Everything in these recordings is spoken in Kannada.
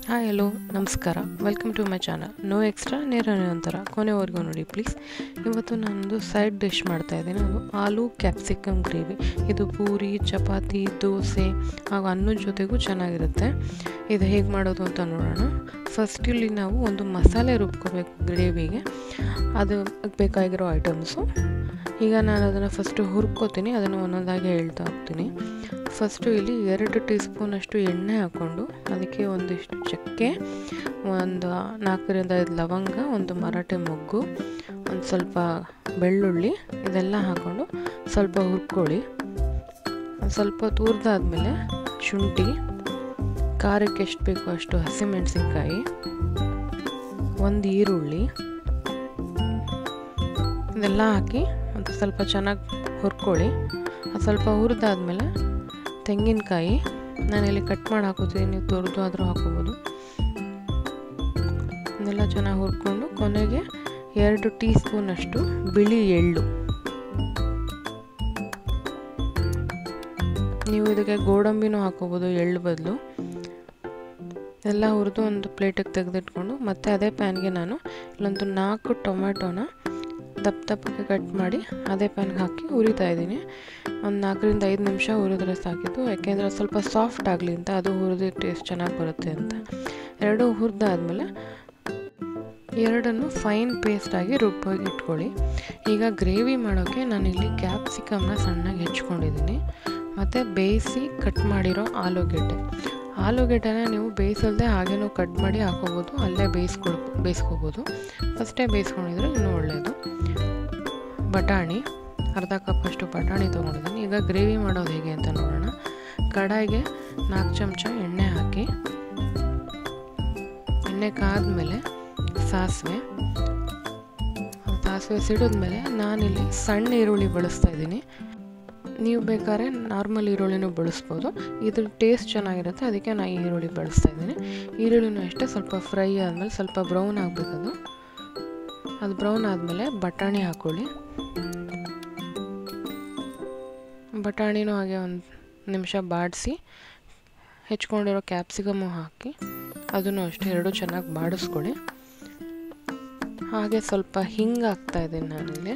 ಹಾಯ್ ಹಲೋ ನಮಸ್ಕಾರ, welcome to my channel. No extra ನೇರನೇ ಒಂಥರ ಕೊನೆವರೆಗೂ ನೋಡಿ ಪ್ಲೀಸ್. ಇವತ್ತು ನಾನೊಂದು ಸೈಡ್ ಡಿಶ್ ಮಾಡ್ತಾಯಿದ್ದೀನಿ. ಅದು ಆಲೂ ಕ್ಯಾಪ್ಸಿಕಮ್ ಗ್ರೇವಿ. ಇದು ಪೂರಿ, ಚಪಾತಿ, ದೋಸೆ ಹಾಗೂ ಅನ್ನದ ಜೊತೆಗೂ ಚೆನ್ನಾಗಿರುತ್ತೆ. ಇದು ಹೇಗೆ ಮಾಡೋದು ಅಂತ ನೋಡೋಣ. ಫಸ್ಟ್ ಇಲ್ಲಿ ನಾವು ಒಂದು ಮಸಾಲೆ ರುಬ್ಕೋಬೇಕು ಗ್ರೇವಿಗೆ. ಅದು ಬೇಕಾಗಿರೋ ಐಟಮ್ಸು. ಈಗ ನಾನು ಅದನ್ನು ಫಸ್ಟು ಹುರ್ಕೋತೀನಿ, ಅದನ್ನು ಒಂದೊಂದಾಗಿ ಹೇಳ್ತಾ ಹೋಗ್ತೀನಿ. ಫಸ್ಟು ಇಲ್ಲಿ 2 ಟೀ ಸ್ಪೂನಷ್ಟು ಎಣ್ಣೆ ಹಾಕ್ಕೊಂಡು ಅದಕ್ಕೆ ಒಂದಿಷ್ಟು ಚಕ್ಕೆ, ಒಂದು 4ರಿಂದ 5 ಲವಂಗ, ಒಂದು ಮರಾಠಿ ಮೊಗ್ಗು, ಒಂದು ಸ್ವಲ್ಪ ಬೆಳ್ಳುಳ್ಳಿ ಇದೆಲ್ಲ ಹಾಕ್ಕೊಂಡು ಸ್ವಲ್ಪ ಹುರ್ಕೊಳ್ಳಿ. ಸ್ವಲ್ಪ ಹುರಿದಾದ್ಮೇಲೆ ಶುಂಠಿ, ಖಾರಕ್ಕೆ ಎಷ್ಟು ಬೇಕೋ ಅಷ್ಟು ಹಸಿಮೆಣಸಿನ್ಕಾಯಿ, ಒಂದು ಈರುಳ್ಳಿ ಇದೆಲ್ಲ ಹಾಕಿ ಮತ್ತು ಸ್ವಲ್ಪ ಚೆನ್ನಾಗಿ ಹುರ್ಕೊಳ್ಳಿ. ಅದು ಸ್ವಲ್ಪ ಹುರಿದಾದ್ಮೇಲೆ ತೆಂಗಿನಕಾಯಿ ನಾನಿಲ್ಲಿ ಕಟ್ ಮಾಡಿ ಹಾಕೋತೀನಿ, ನೀವು ತುರಿದು ಆದರೂ ಹಾಕೋಬೋದು. ಇದೆಲ್ಲ ಚೆನ್ನಾಗಿ ಹುರ್ಕೊಂಡು ಕೊನೆಗೆ 2 ಟೀ ಸ್ಪೂನಷ್ಟು ಬಿಳಿ ಎಳ್ಳು. ನೀವು ಇದಕ್ಕೆ ಗೋಡಂಬಿನೂ ಹಾಕೋಬೋದು ಎಳ್ಳು ಬದಲು. ಎಲ್ಲ ಹುರಿದು ಒಂದು ಪ್ಲೇಟಿಗೆ ತೆಗೆದಿಟ್ಕೊಂಡು ಮತ್ತೆ ಅದೇ ಪ್ಯಾನ್ಗೆ ನಾನು ಇಲ್ಲೊಂದು 4 ಟೊಮ್ಯಾಟೋನ ದಪ್ಪಕ್ಕೆ ಕಟ್ ಮಾಡಿ ಅದೇ ಪ್ಯಾನ್ಗೆ ಹಾಕಿ ಹುರಿತಾ ಇದ್ದೀನಿ. ಒಂದು 4ರಿಂದ 5 ನಿಮಿಷ ಹುರಿದ್ರೆ ಸಾಕಿದ್ದು, ಯಾಕೆಂದರೆ ಸ್ವಲ್ಪ ಸಾಫ್ಟ್ ಆಗಲಿ ಅಂತ, ಅದು ಹುರಿದು ಟೇಸ್ಟ್ ಚೆನ್ನಾಗಿ ಬರುತ್ತೆ ಅಂತ. 2 ಹುರಿದಾದ್ಮೇಲೆ 2 ಫೈನ್ ಪೇಸ್ಟಾಗಿ ರುಬ್ಬಾಗಿ ಇಟ್ಕೊಳ್ಳಿ. ಈಗ ಗ್ರೇವಿ ಮಾಡೋಕ್ಕೆ ನಾನಿಲ್ಲಿ ಕ್ಯಾಪ್ಸಿಕಮ್ನ ಸಣ್ಣಗೆ ಹೆಚ್ಕೊಂಡಿದ್ದೀನಿ ಮತ್ತು ಬೇಯಿಸಿ ಕಟ್ ಮಾಡಿರೋ ಆಲೂಗೆಡ್ಡೆನ ನೀವು ಬೇಯಿಸಲ್ದೆ ಹಾಗೇನೂ ಕಟ್ ಮಾಡಿ ಹಾಕೋಬೋದು, ಅಲ್ಲೇ ಬೇಯಿಸ್ಕೋಬೋದು. ಫಸ್ಟೇ ಬೇಯಿಸ್ಕೊಂಡಿದ್ರೆ ಇನ್ನೂ ಒಳ್ಳೆಯದು. ಬಟಾಣಿ, ಅರ್ಧ ಕಪ್ಪಷ್ಟು ಬಟಾಣಿ ತೊಗೊಂಡಿದ್ದೀನಿ. ಈಗ ಗ್ರೇವಿ ಮಾಡೋದು ಹೇಗೆ ಅಂತ ನೋಡೋಣ. ಕಡಾಯಿಗೆ 4 ಚಮಚ ಎಣ್ಣೆ ಹಾಕಿ, ಎಣ್ಣೆ ಕಾದ್ಮೇಲೆ ಸಾಸಿವೆ ಸಿಡಿದ್ಮೇಲೆ ನಾನಿಲ್ಲಿ ಸಣ್ಣ ಈರುಳ್ಳಿ ಬಳಸ್ತಾ ಇದ್ದೀನಿ. ನೀವು ಬೇಕಾದ್ರೆ ನಾರ್ಮಲ್ ಈರುಳ್ಳಿನೂ ಬಳಸ್ಬೋದು, ಇದ್ರ ಟೇಸ್ಟ್ ಚೆನ್ನಾಗಿರುತ್ತೆ, ಅದಕ್ಕೆ ನಾನು ಈರುಳ್ಳಿ ಬಳಸ್ತಾ ಇದ್ದೀನಿ. ಈರುಳ್ಳಿನೂ ಅಷ್ಟೇ ಸ್ವಲ್ಪ ಫ್ರೈ ಆದಮೇಲೆ ಸ್ವಲ್ಪ ಬ್ರೌನ್ ಆಗಬೇಕದು. ಅದು ಬ್ರೌನ್ ಆದಮೇಲೆ ಬಟಾಣಿ ಹಾಕ್ಕೊಳ್ಳಿ. ಬಟಾಣಿನೂ ಹಾಗೆ 1 ನಿಮಿಷ ಬಾಡಿಸಿ ಹೆಚ್ಕೊಂಡಿರೋ ಕ್ಯಾಪ್ಸಿಕಮ್ಮು ಹಾಕಿ ಅದನ್ನು ಅಷ್ಟೇ 2 ಚೆನ್ನಾಗಿ ಬಾಡಿಸ್ಕೊಳ್ಳಿ. ಹಾಗೆ ಸ್ವಲ್ಪ ಹಿಂಗೆ ಹಾಕ್ತಾಯಿದ್ದೀನಿ ನಾನಿಲ್ಲಿ.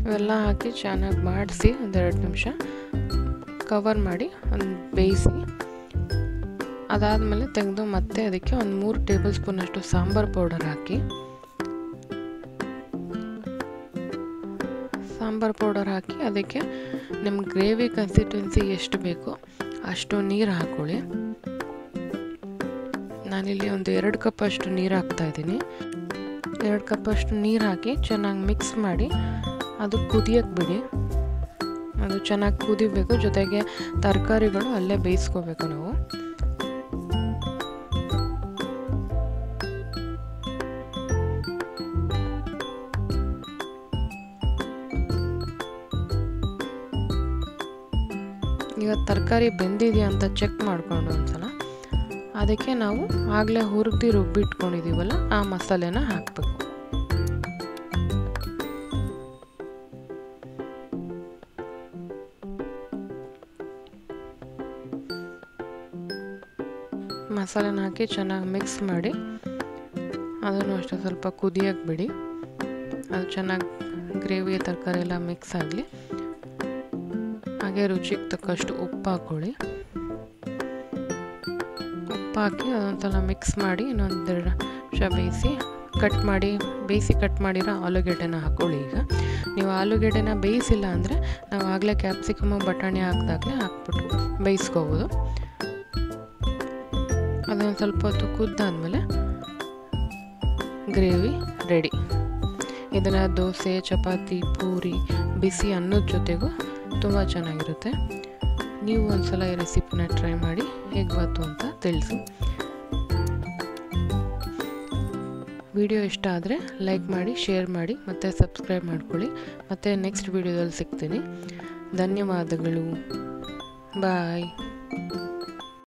ಇವೆಲ್ಲ ಹಾಕಿ ಚೆನ್ನಾಗಿ ಬಾಡಿಸಿ 1-2 ನಿಮಿಷ ಕವರ್ ಮಾಡಿ ಒಂದು ಬೇಯಿಸಿ. ಅದಾದಮೇಲೆ ತೆಗೆದು ಮತ್ತೆ ಅದಕ್ಕೆ ಒಂದು 3 ಟೇಬಲ್ ಸ್ಪೂನಷ್ಟು ಸಾಂಬಾರು ಪೌಡರ್ ಹಾಕಿ, ಅದಕ್ಕೆ ನಿಮ್ಮ ಗ್ರೇವಿ ಕನ್ಸಿಸ್ಟೆನ್ಸಿ ಎಷ್ಟು ಬೇಕೋ ಅಷ್ಟು ನೀರು ಹಾಕ್ಕೊಳ್ಳಿ. ನಾನಿಲ್ಲಿ ಒಂದು 2 ಕಪ್ಪಷ್ಟು ನೀರು ಹಾಕ್ತಾಯಿದ್ದೀನಿ. 2 ಕಪ್ಪಷ್ಟು ನೀರು ಹಾಕಿ ಚೆನ್ನಾಗಿ ಮಿಕ್ಸ್ ಮಾಡಿ ಅದು ಕುದಿಯಕ್ಕೆ ಬಿಡಿ. ಅದು ಚೆನ್ನಾಗಿ ಕುದಿಬೇಕು, ಜೊತೆಗೆ ತರಕಾರಿಗಳು ಅಲ್ಲೇ ಬೇಯಿಸ್ಕೋಬೇಕು ನಾವು. ಈಗ ತರಕಾರಿ ಬೆಂದಿದೆಯಾ ಅಂತ ಚೆಕ್ ಮಾಡಿಕೊಂಡು ಒಂದ್ಸಲ ಅದಕ್ಕೆ ನಾವು ಆಗಲೇ ಹುರಿದು ರುಬ್ಬಿಟ್ಕೊಂಡಿದ್ದೀವಲ್ಲ ಆ ಮಸಾಲೆನ ಹಾಕಬೇಕು. ಮಸಾಲೆನ ಹಾಕಿ ಚೆನ್ನಾಗಿ ಮಿಕ್ಸ್ ಮಾಡಿ ಅದನ್ನು ಅಷ್ಟೇ ಸ್ವಲ್ಪ ಕುದಿಯಕ್ಕೆ ಬಿಡಿ. ಅದು ಚೆನ್ನಾಗಿ ಗ್ರೇವಿ ತರಕಾರಿ ಎಲ್ಲ ಮಿಕ್ಸ್ ಆಗಲಿ. ಹಾಗೆ ರುಚಿಗೆ ತಕ್ಕಷ್ಟು ಉಪ್ಪು ಹಾಕ್ಕೊಳ್ಳಿ. ಉಪ್ಪು ಹಾಕಿ ಅದೊಂದ್ಸಲ ಮಿಕ್ಸ್ ಮಾಡಿ ಇನ್ನೊಂದು 2 ನಿಮಿಷ ಬೇಯಿಸಿ ಕಟ್ ಮಾಡಿರೋ ಆಲೂಗೆಡ್ಡೆನ ಹಾಕ್ಕೊಳ್ಳಿ. ಈಗ ನೀವು ಆಲೂಗೆಡ್ಡೆನ ಬೇಯಿಸಿಲ್ಲ ಅಂದರೆ ನಾವು ಆಗಲೇ ಕ್ಯಾಪ್ಸಿಕಮ್ಮು ಬಟಾಣಿ ಹಾಕಿದಾಗಲೇ ಹಾಕ್ಬಿಟ್ಟು ಬೇಯಿಸ್ಕೋಬೋದು. ಅದೊಂದು ಸ್ವಲ್ಪ ಹೊತ್ತು ಕುದ್ದಾದ್ಮೇಲೆ ಗ್ರೇವಿ ರೆಡಿ. ಇದನ್ನು ದೋಸೆ, ಚಪಾತಿ, ಪೂರಿ, ಬಿಸಿ ಅನ್ನದ ಜೊತೆಗೂ ತುಂಬ ಚೆನ್ನಾಗಿರುತ್ತೆ. ನೀವು ಒಂದ್ಸಲ ಈ ರೆಸಿಪಿನ ಟ್ರೈ ಮಾಡಿ ಹೇಗೆ ಬಂತು ಅಂತ ತಿಳಿಸಿ. ವಿಡಿಯೋ ಇಷ್ಟ ಆದರೆ ಲೈಕ್ ಮಾಡಿ, ಶೇರ್ ಮಾಡಿ ಮತ್ತು ಸಬ್ಸ್ಕ್ರೈಬ್ ಮಾಡ್ಕೊಳ್ಳಿ. ಮತ್ತು ನೆಕ್ಸ್ಟ್ ವಿಡಿಯೋದಲ್ಲಿ ಸಿಗ್ತೀನಿ. ಧನ್ಯವಾದಗಳು. ಬಾಯ್.